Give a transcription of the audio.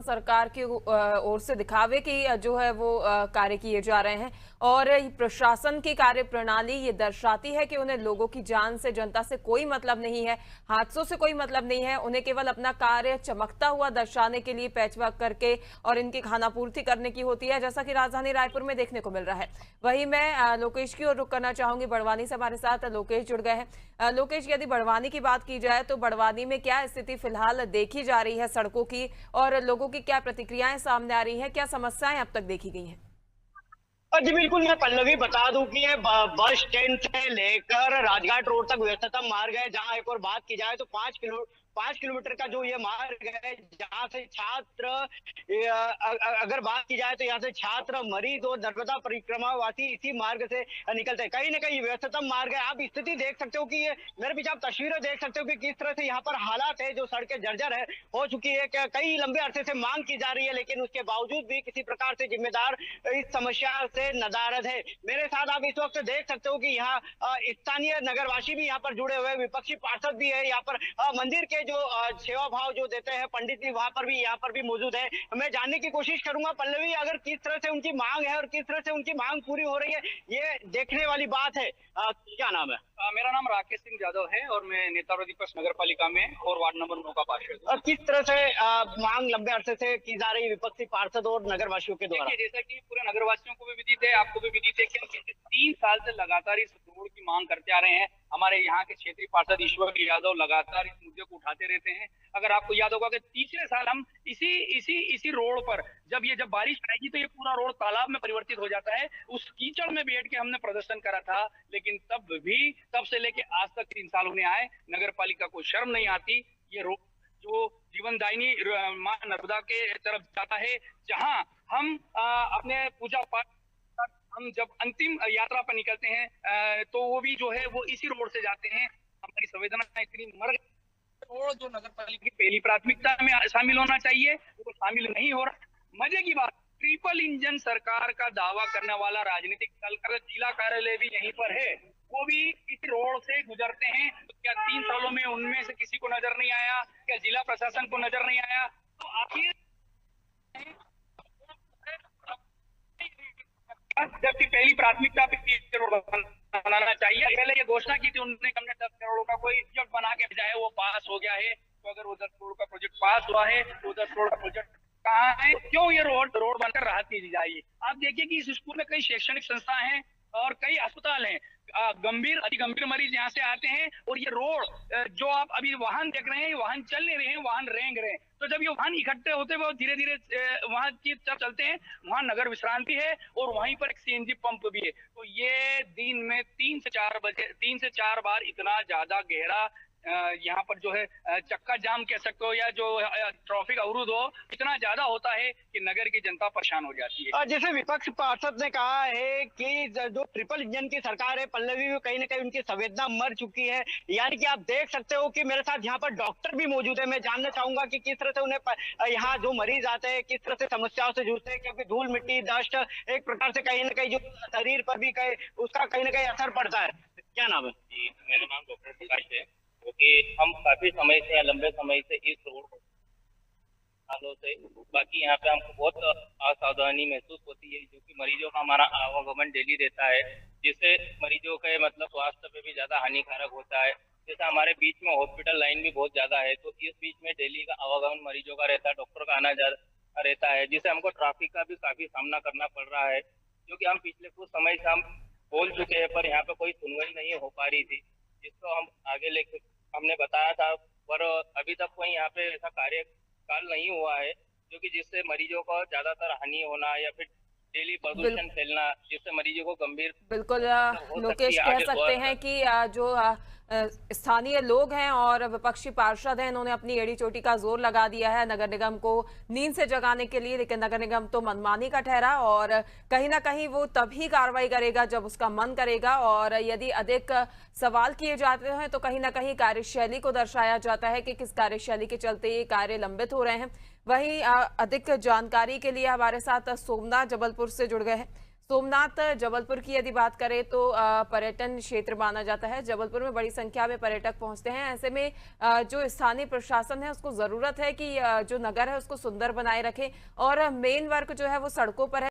सरकार की ओर से दिखावे की जो है वो कार्य किए जा रहे हैं और प्रशासन की कार्य प्रणाली ये दर्शाती है कि उन्हें लोगों की जान से, जनता से कोई मतलब नहीं है, हादसों से कोई मतलब नहीं है। उन्हें केवल अपना कार्य चमकता हुआ दर्शाने के लिए पैचवर्क करके और इनकी खानापूर्ति करने की होती है, जैसा कि राजधानी रायपुर में देखने को मिल रहा है। वहीं मैं लोकेश की ओर रुख करना चाहूंगी। बड़वानी से हमारे साथ लोकेश जुड़ गए हैं। लोकेश, यदि बड़वानी की बात की जाए तो बड़वानी में क्या स्थिति फिलहाल देखी जा रही है सड़कों की, और लोगों की क्या प्रतिक्रियाएं सामने आ रही हैं, क्या समस्याएं अब तक देखी गई हैं? जी बिल्कुल, मैं पल्लवी बता दूं कि ये बस स्टैंड से लेकर राजघाट रोड तक व्यस्ततम मार्ग है। जहां एक और बात की जाए तो 5 किलोमीटर का जो ये मार्ग है, जहां से छात्र अगर बात की जाए तो यहाँ से छात्र, मरीज और नर्मदा परिक्रमावासी इसी मार्ग से निकलते हैं। कहीं ना कहीं व्यस्ततम मार्ग है। आप स्थिति देख सकते हो कि ये मेरे पीछे आप तस्वीरें देख सकते हो कि किस तरह से यहाँ पर हालात है। जो सड़कें जर्जर है हो चुकी है, कई लंबे अरसे से मांग की जा रही है, लेकिन उसके बावजूद भी किसी प्रकार से जिम्मेदार इस समस्या से नदारद है। मेरे साथ आप इस वक्त देख सकते हो कि यहाँ स्थानीय नगरवासी भी यहाँ पर जुड़े हुए, विपक्षी पार्षद भी है यहाँ पर, मंदिर के जो सेवा भाव जो देते हैं पंडित जी, वहां पर भी यहाँ पर भी मौजूद है। मैं जानने की कोशिश करूंगा पल्लवी, अगर किस तरह से उनकी मांग है और किस तरह से उनकी मांग पूरी हो रही है, ये देखने वाली बात है। क्या नाम है? मेरा नाम राकेश सिंह यादव है और मैं नेता प्रतिपक्ष नगर पालिका में और वार्ड नंबर 9 का पार्षद हूँ। किस तरह से मांग लंबे अरसे से की जा रही विपक्षी पार्षद और नगरवासियों के द्वारा? जैसा कि पूरे नगरवासियों को भी विदित है, आपको भी विदित है कि हम पिछले 3 साल से लगातार इस रोड की मांग करते आ रहे हैं। हमारे यहाँ के क्षेत्रीय पार्षद ईश्वर यादव लगातार इस मुद्दे को उठाते रहते हैं। अगर आपको याद होगा कि तीसरे साल हम इसी रोड पर जब बारिश आएगी तो ये पूरा रोड तालाब में परिवर्तित हो जाता है। उस कीचड़ में बैठ के हमने प्रदर्शन करा था, लेकिन तब से लेके आज तक 3 साल होने आए, नगर पालिका को शर्म नहीं आती। ये रोड जो जीवनदायिनी मां नर्मदा के तरफ जाता है, जहां हम अपने पूजा पाठ, हम जब अंतिम यात्रा पर निकलते हैं तो वो भी जो है वो इसी रोड से जाते हैं। हमारी संवेदना इतनी मर गई, रोड जो नगर पालिका की पहली प्राथमिकता में शामिल होना चाहिए वो शामिल नहीं हो रहा। मजे की बात, ट्रिपल इंजन सरकार का दावा करने वाला राजनीतिक दल का जिला कार्यालय भी यहीं पर है, वो भी इस रोड से गुजरते हैं। तो क्या 3 सालों में उनमें से किसी को नजर नहीं आया? क्या जिला प्रशासन को नजर नहीं आया? तो आखिर जबकि पहली प्राथमिकता पे रोड बनाना चाहिए। पहले ये घोषणा की थी उन्होंने, हमने 10 करोड़ का कोई प्रोजेक्ट बना के भेजा है, वो पास हो गया है। तो अगर वो 10 करोड़ का प्रोजेक्ट पास हुआ है तो 10 करोड़ का प्रोजेक्ट कहाँ है? क्यों ये रोड बनकर राहत दी जाएगी? आप देखिए कि इस स्कूल में कई शैक्षणिक संस्था हैं और कई अस्पताल हैं। अति गंभीर मरीज यहाँ से आते हैं और ये रोड जो आप अभी वाहन देख रहे हैं, वाहन चल नहीं रहे हैं, वाहन रेंग रहे हैं। तो जब ये वाहन इकट्ठे होते हुए धीरे धीरे वहां की तरफ चलते हैं, वहां नगर विश्रांति है और वहीं पर एक सीएनजी पंप भी है। तो ये दिन में 3 से 4 बार इतना ज्यादा गहरा यहाँ पर जो है चक्का जाम कह सकते हो या जो ट्रैफिक अवरुद्ध हो, इतना ज्यादा होता है कि नगर की जनता परेशान हो जाती है। जैसे विपक्ष पार्षद ने कहा है कि जो ट्रिपल इंजन की सरकार है पल्लवी, कहीं ना कहीं उनकी संवेदना मर चुकी है। यानी कि आप देख सकते हो कि मेरे साथ यहाँ पर डॉक्टर भी मौजूद है। मैं जानना चाहूंगा कि किस तरह से उन्हें यहाँ जो मरीज आते हैं किस तरह से समस्याओं से जूझते हैं, क्योंकि धूल मिट्टी डस्ट एक प्रकार से कहीं ना कहीं जो शरीर पर भी उसका कहीं ना कहीं असर पड़ता है। क्या नाम है? जी, मेरा नाम डॉक्टर प्रकाश है। क्योंकि हम काफी समय से या लंबे समय से इस रोड सालों से, बाकी यहाँ पे हमको बहुत असावधानी महसूस होती है, जो कि मरीजों का हमारा आवागमन डेली रहता है, जिससे मरीजों के मतलब स्वास्थ्य पे भी ज्यादा हानिकारक होता है। जैसे हमारे बीच में हॉस्पिटल लाइन भी बहुत ज्यादा है, तो इस बीच में डेली का आवागमन मरीजों का रहता है, डॉक्टर का आना जाना रहता है, जिससे हमको ट्रैफिक का भी काफी सामना करना पड़ रहा है। जो कि हम पिछले कुछ समय से हम बोल चुके हैं, पर यहाँ पे कोई सुनवाई नहीं हो पा रही थी, जिसको हम आगे लेके हमने बताया था, पर अभी तक कोई यहाँ पे ऐसा कार्यकाल नहीं हुआ है जो कि जिससे मरीजों को ज्यादातर हानि होना या फिर डेली प्रदूषण फैलना, जिससे मरीजों को गंभीर बिल्कुल लोकेश कह सकते हैं कि जो स्थानीय लोग हैं और विपक्षी पार्षद हैं, इन्होंने अपनी एड़ी चोटी का जोर लगा दिया है नगर निगम को नींद से जगाने के लिए, लेकिन नगर निगम तो मनमानी का ठहरा और कहीं ना कहीं वो तभी कार्रवाई करेगा जब उसका मन करेगा। और यदि अधिक सवाल किए जाते हैं तो कहीं ना कहीं कार्यशैली को दर्शाया जाता है कि किस कार्यशैली के चलते ये कार्य लंबित हो रहे हैं। वहीं अधिक जानकारी के लिए हमारे साथ सोमनाथ जबलपुर से जुड़ गए हैं। सोमनाथ जबलपुर की यदि बात करें तो पर्यटन क्षेत्र माना जाता है। जबलपुर में बड़ी संख्या में पर्यटक पहुंचते हैं। ऐसे में जो स्थानीय प्रशासन है उसको जरूरत है कि जो नगर है उसको सुंदर बनाए रखे और मेन वर्क जो है वो सड़कों पर है।